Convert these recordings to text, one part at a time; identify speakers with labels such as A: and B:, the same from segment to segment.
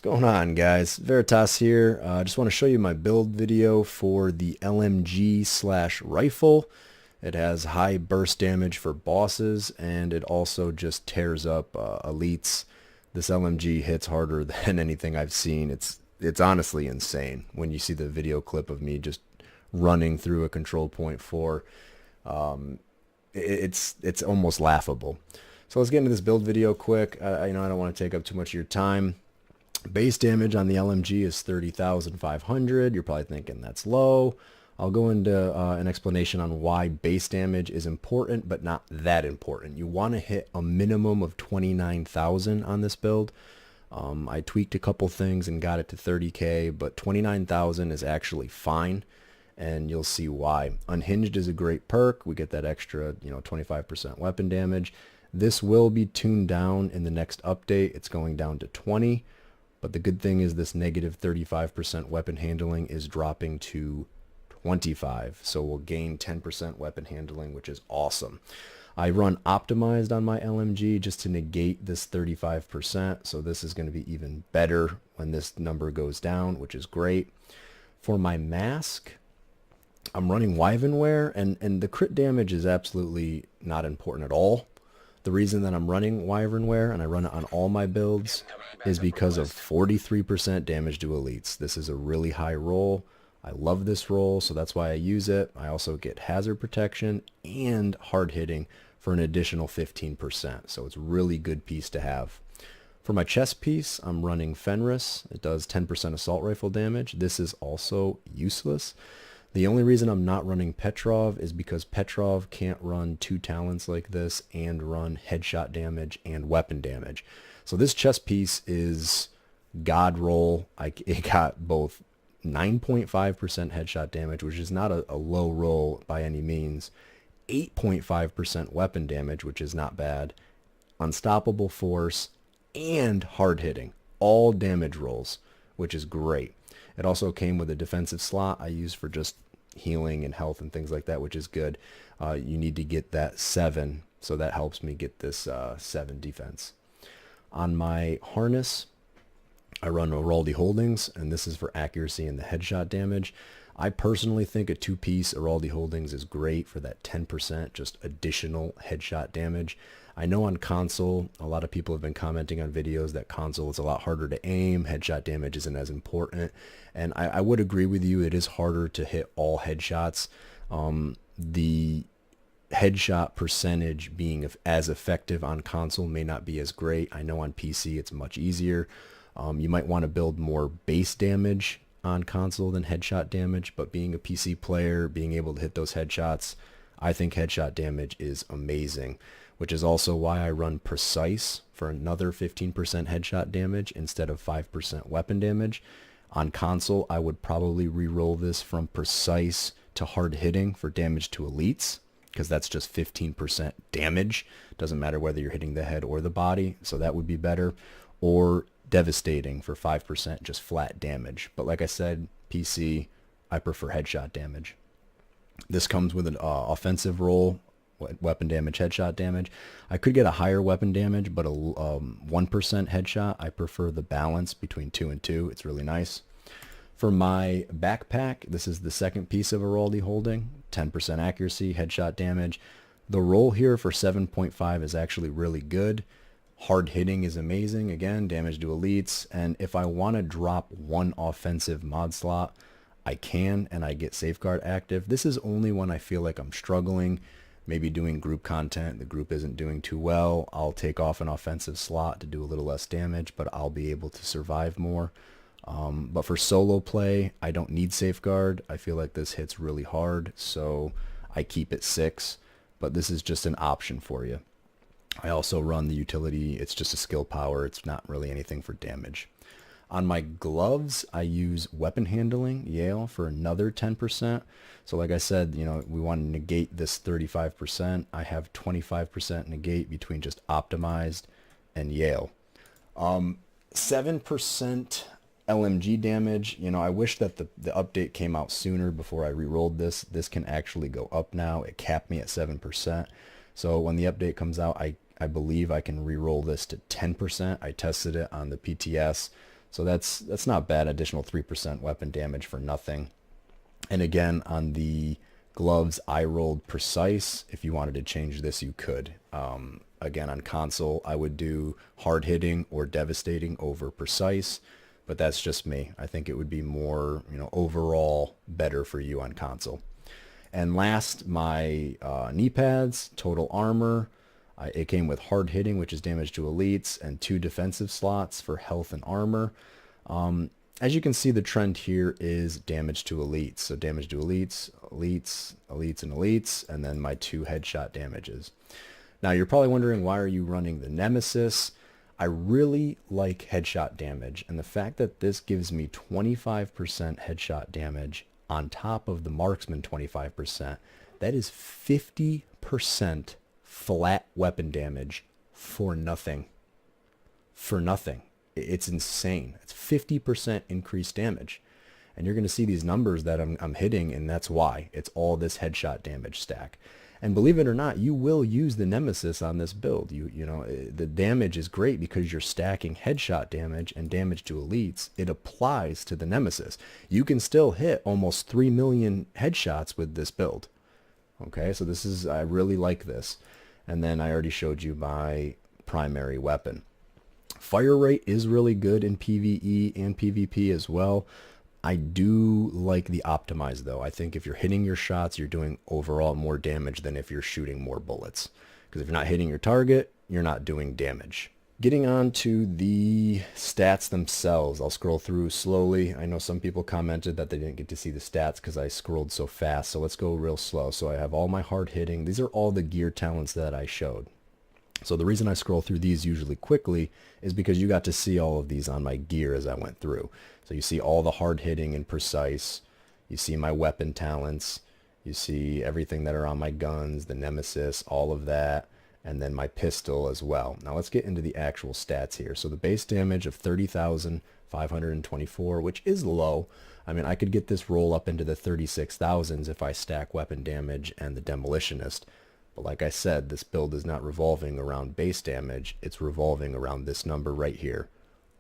A: Going on, guys? Veritas here. I just want to show you my build video for the LMG slash rifle. It has high burst damage for bosses, and it also just tears up elites. This LMG hits harder than anything I've seen. It's honestly insane when you see the video clip of me just running through a control point 4. It's almost laughable. So let's get into this build video quick. I don't want to take up too much of your time. Base damage on the LMG is 30,500. You're probably thinking that's low. I'll go into an explanation on why base damage is important, but not that important. You want to hit a minimum of 29,000 on this build. I tweaked a couple things and got it to 30k, but 29,000 is actually fine, and you'll see why. Unhinged is a great perk. We get that extra, 25% weapon damage. This will be tuned down in the next update. It's going down to 20. But the good thing is this negative 35% weapon handling is dropping to 25. So we'll gain 10% weapon handling, which is awesome. I run optimized on my LMG just to negate this 35%. So this is going to be even better when this number goes down, which is great. For my mask, I'm running Wyvernware, and the crit damage is absolutely not important at all. The reason that I'm running Wyvernware, and I run it on all my builds, is because of 43% damage to elites. This is a really high roll. I love this roll, so that's why I use it. I also get hazard protection and hard hitting for an additional 15%. So it's a really good piece to have. For my chest piece, I'm running Fenris. It does 10% assault rifle damage. This is also useless. The only reason I'm not running Petrov is because Petrov can't run two talents like this and run headshot damage and weapon damage. So this chest piece is god roll. It got both 9.5% headshot damage, which is not a low roll by any means, 8.5% weapon damage, which is not bad, unstoppable force, and hard hitting. All damage rolls, which is great. It also came with a defensive slot I use for just healing and health and things like that, which is good. You need to get that 7, so that helps me get this 7 defense. On my harness, I run Araldi Holdings, and this is for accuracy and the headshot damage. I personally think a 2-piece Araldi Holdings is great for that 10% just additional headshot damage. I know on console, a lot of people have been commenting on videos that console is a lot harder to aim, headshot damage isn't as important, and I would agree with you, it is harder to hit all headshots. The headshot percentage being as effective on console may not be as great. I know on PC it's much easier. You might want to build more base damage on console than headshot damage, but being a PC player, being able to hit those headshots, I think headshot damage is amazing, which is also why I run Precise for another 15% headshot damage instead of 5% weapon damage. On console, I would probably re-roll this from Precise to hard hitting for damage to elites, because that's just 15% damage. Doesn't matter whether you're hitting the head or the body, so that would be better. Or Devastating for 5% just flat damage. But like I said, PC, I prefer headshot damage. This comes with an offensive roll, weapon damage, headshot damage. I could get a higher weapon damage, but a 1% headshot. I prefer the balance between 2 and 2. It's really nice. For my backpack, this is the second piece of Araldi Holding. 10% accuracy, headshot damage. The roll here for 7.5 is actually really good. Hard hitting is amazing. Again, damage to elites. And if I want to drop one offensive mod slot, I can, and I get safeguard active. This is only when I feel like I'm struggling, maybe doing group content, the group isn't doing too well. I'll take off an offensive slot to do a little less damage, but I'll be able to survive more. But for solo play, I don't need safeguard. I feel like this hits really hard, so I keep it 6. But this is just an option for you. I also run the utility. It's just a skill power. It's not really anything for damage. On my gloves, I use weapon handling, Yale, for another 10%. So like I said, we want to negate this 35%. I have 25% negate between just optimized and Yale. 7% LMG damage. I wish that the update came out sooner before I re-rolled this. This can actually go up now. It capped me at 7%. So when the update comes out, I believe I can re-roll this to 10%. I tested it on the PTS. So that's not bad. Additional 3% weapon damage for nothing. And again, on the gloves, I rolled precise. If you wanted to change this, you could. Again, on console, I would do hard hitting or devastating over precise, but that's just me. I think it would be more, overall better for you on console. And last, my knee pads, total armor. It came with hard hitting, which is damage to elites, and 2 defensive slots for health and armor. As you can see, the trend here is damage to elites. So damage to elites, elites, elites, and elites, and then my 2 headshot damages. Now you're probably wondering, why are you running the Nemesis? I really like headshot damage, and the fact that this gives me 25% headshot damage on top of the marksman 25%, that is 50% flat weapon damage for nothing. For nothing. It's insane. It's 50% increased damage. And you're going to see these numbers that I'm hitting, and that's why. It's all this headshot damage stack. And believe it or not, you will use the Nemesis on this build. The damage is great because you're stacking headshot damage and damage to elites. It applies to the Nemesis. You can still hit almost 3 million headshots with this build. Okay, so I really like this. And then I already showed you my primary weapon. Fire rate is really good in PvE and PvP as well. I do like the optimize though. I think if you're hitting your shots, you're doing overall more damage than if you're shooting more bullets. Because if you're not hitting your target, you're not doing damage. Getting on to the stats themselves, I'll scroll through slowly. I know some people commented that they didn't get to see the stats because I scrolled so fast, so let's go real slow. So I have all my hard hitting. These are all the gear talents that I showed. So the reason I scroll through these usually quickly is because you got to see all of these on my gear as I went through. So you see all the hard hitting and precise. You see my weapon talents. You see everything that are on my guns, the Nemesis, all of that, and then my pistol as well. Now let's get into the actual stats here. So the base damage of 30,524, which is low. I mean, I could get this roll up into the 36,000s if I stack weapon damage and the demolitionist. But like I said, this build is not revolving around base damage. It's revolving around this number right here.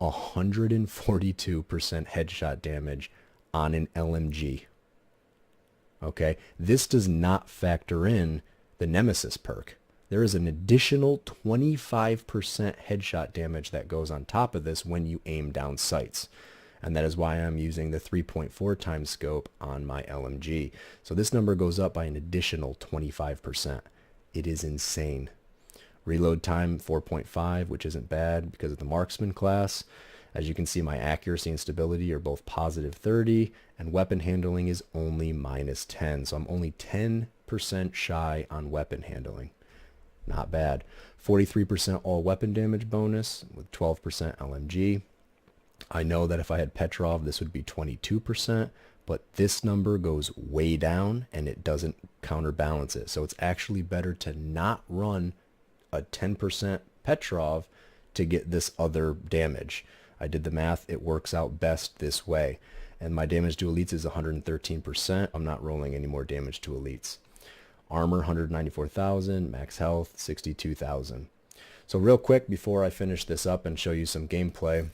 A: 142% headshot damage on an LMG. Okay, this does not factor in the Nemesis perk. There is an additional 25% headshot damage that goes on top of this when you aim down sights. And that is why I'm using the 3.4 times scope on my LMG. So this number goes up by an additional 25%. It is insane. Reload time 4.5, which isn't bad because of the marksman class. As you can see, my accuracy and stability are both positive 30, and weapon handling is only minus 10. So I'm only 10% shy on weapon handling. Not bad. 43% all weapon damage bonus with 12% LMG. I know that if I had Petrov, this would be 22%, but this number goes way down and it doesn't counterbalance it. So it's actually better to not run a 10% Petrov to get this other damage. I did the math. It works out best this way. And my damage to elites is 113%. I'm not rolling any more damage to elites. Armor 194,000, max health 62,000. So real quick before I finish this up and show you some gameplay,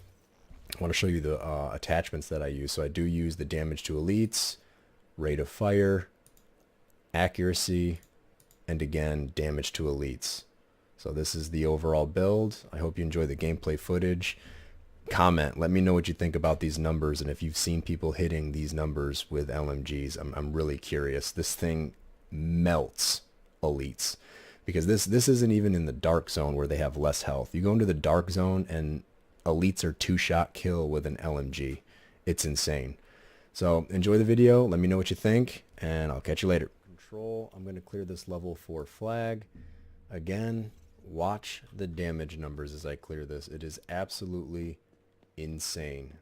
A: I want to show you the attachments that I use. So I do use the damage to elites, rate of fire, accuracy, and again damage to elites. So this is the overall build. I hope you enjoy the gameplay footage. Comment, let me know what you think about these numbers and if you've seen people hitting these numbers with LMGs. I'm really curious. This thing melts elites because this isn't even in the dark zone where they have less health. You go into the dark zone and elites are 2-shot kill with an LMG. It's insane. So enjoy the video. Let me know what you think and I'll catch you later. Control, I'm going to clear this level 4 flag. Again, watch the damage numbers as I clear this. It is absolutely insane.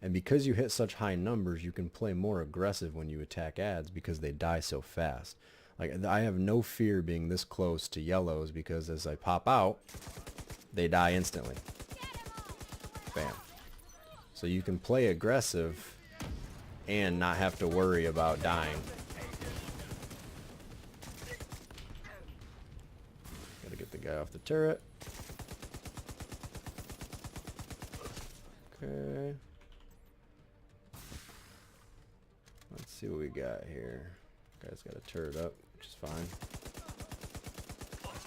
A: And because you hit such high numbers, you can play more aggressive when you attack ads because they die so fast. Like, I have no fear being this close to yellows because as I pop out, they die instantly. Bam. So you can play aggressive and not have to worry about dying. Gotta get the guy off the turret. Okay. Let's see what we got here. Guy's got a turret up, which is fine.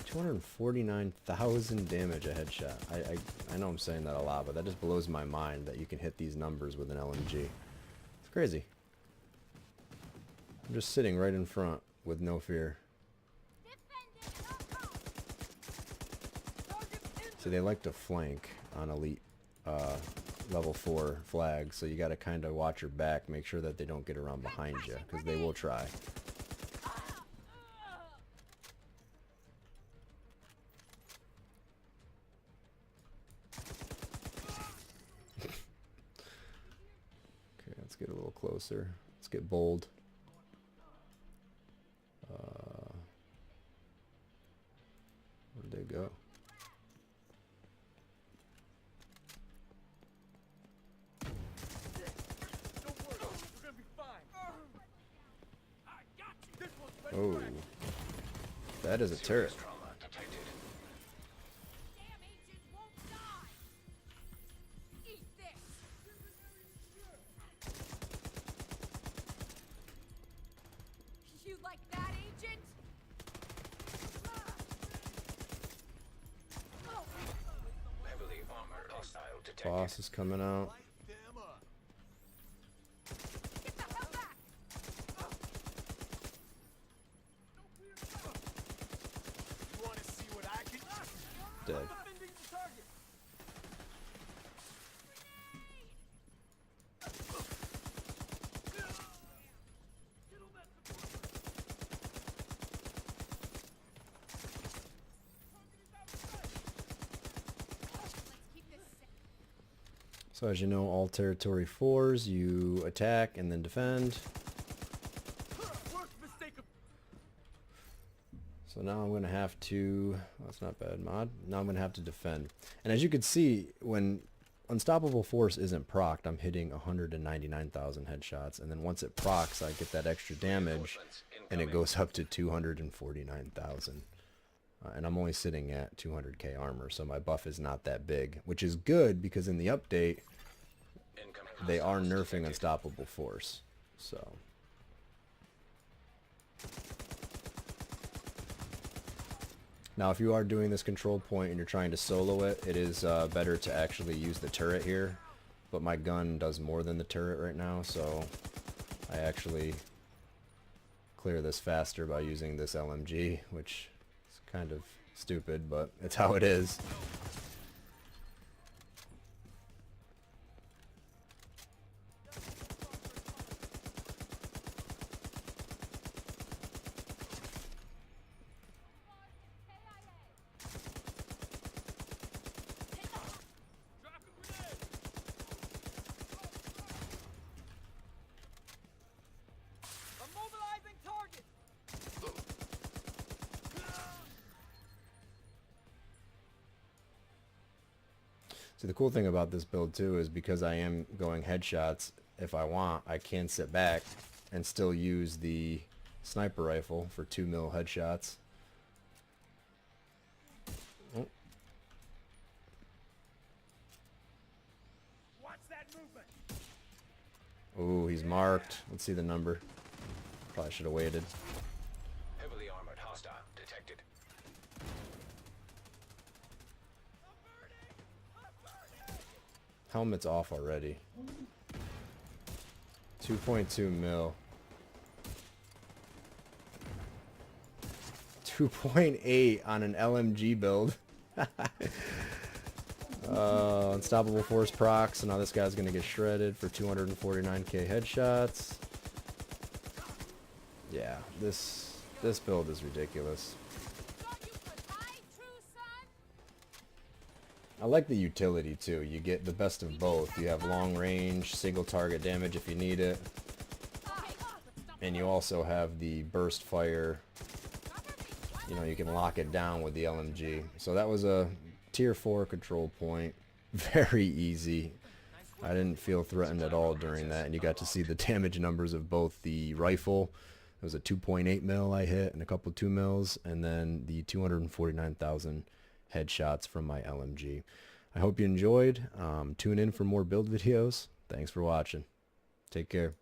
A: 249,000 damage a headshot. I know I'm saying that a lot, but that just blows my mind that you can hit these numbers with an LMG. It's crazy. I'm just sitting right in front with no fear. So they like to flank on elite level 4 flags, so you got to kind of watch your back, make sure that they don't get around behind you, because they will try. Okay, let's get a little closer. Let's get bold. Where'd they go? Oh, that is a turret.
B: You like that, agent?
C: Heavily armored hostile detected.
A: Boss is coming out.
B: Get the hell back!
D: You want to see what I can?
A: Dead.
D: Defending the target.
A: So as you know, all territory 4s, you attack and then defend.
D: Worst mistake of
A: So now I'm going to have to, well, that's not bad mod, now I'm going to have to defend. And as you can see, when Unstoppable Force isn't procced, I'm hitting 199,000 headshots, and then once it procs, I get that extra damage, and it goes up to 249,000. And I'm only sitting at 200k armor, so my buff is not that big, which is good because in the update, they are nerfing Unstoppable Force. So now if you are doing this control point and you're trying to solo it, it is better to actually use the turret here. But my gun does more than the turret right now, so I actually clear this faster by using this LMG, which is kind of stupid, but it's how it is.
D: I'm mobilizing target.
A: So the cool thing about this build too is because I am going headshots, if I want, I can sit back and still use the sniper rifle for 2 mil headshots. Oh.
D: Watch that movement.
A: Ooh, he's marked. Let's see the number. Probably should have waited.
C: Heavily armored hostile detected.
A: Helmet's off already. 2.2 mil. 2.8 on an LMG build. Unstoppable Force proc, so now this guy's gonna get shredded for 249k headshots. Yeah, this build is ridiculous. I like the utility too. You get the best of both. You have long range, single target damage if you need it. And you also have the burst fire. You know, you can lock it down with the LMG. So that was a tier 4 control point. Very easy. I didn't feel threatened at all during that. And you got to see the damage numbers of both the rifle. It was a 2.8 mil I hit and a couple 2 mils. And then the 249,000 headshots from my LMG. I hope you enjoyed. Tune in for more build videos. Thanks for watching. Take care.